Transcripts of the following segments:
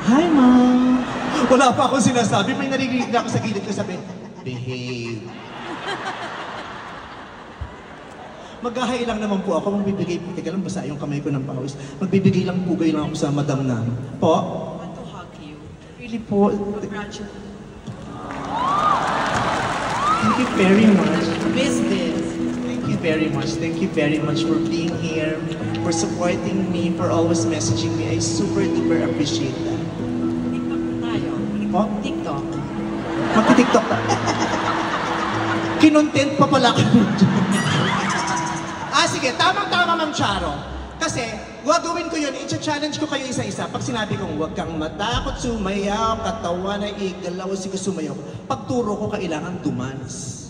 Hi, Mom! Wala pa akong sinasabi. May narinig na ako sa gilid ko sabi, behave. Mag-ahay lang naman po ako. Magbibigay po. Teka lang, basa yung kamay ko ng pawis. Magbibigay lang pugay lang ako sa madam na. Po? I want to hug you. Really po. Congratulations. Thank you very much. Miss this. Thank you very much. Thank you very much for being here, for supporting me, for always messaging me. I super duper appreciate that. TikTok tayo. Po? TikTok. Magti-TikTok na. Kinontent pa pala kami. Sige, tamang-tama, Ma'am Charo. Kasi, gagawin ko yun, i-challenge ko kayo isa-isa. Pag sinabi kong, huwag kang matakot sumayaw, katawan ay igalaw, sige sumayaw. Pagturo ko, kailangan dumans.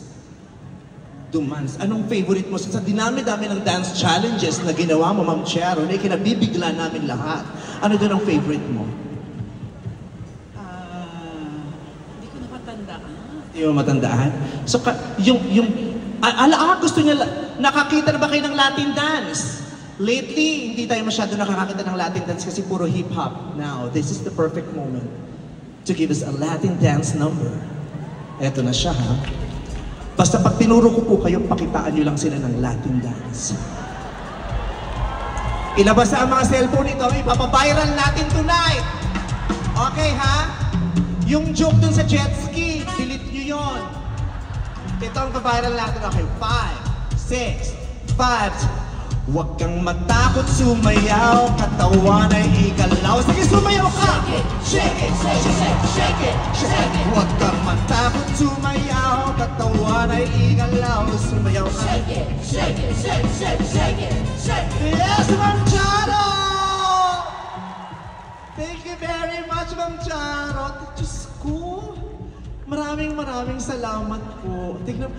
Dumans. Anong favorite mo? Sa dinami-dami ng dance challenges na ginawa mo, Ma'am Charo, na ikinabibigla namin lahat. Ano din ang favorite mo? Hindi ko na matandaan. Hindi mo matandaan? So, gusto niya, nakakita na ba kayo ng Latin dance? Lately, hindi tayo masyado nakakakita ng Latin dance kasi puro hip-hop. Now, this is the perfect moment to give us a Latin dance number. Eto na siya, ha? Basta pag tinuro ko po kayo, pakitaan nyo lang sila ng Latin dance. Ilabas ang mga cellphone ito, ipapaviral natin tonight. Okay, ha? Yung joke dun sa jet ski, delete nyo yun. Ito ang paviral natin. Okay, 5, 6, 5. Huwag kang matakot sumayaw, katawan ay igalaw. Sige, sumayaw ka! Shake it, shake it, shake it, shake it, shake it. Huwag kang matakot sumayaw, katawan ay igalaw. Sumayaw ka! Shake it, shake it, shake it, shake it, shake it, shake it. Yes, Ma'am Charo! Thank you very much, Ma'am Charo. Diyos ko, maraming salamat po. Tignan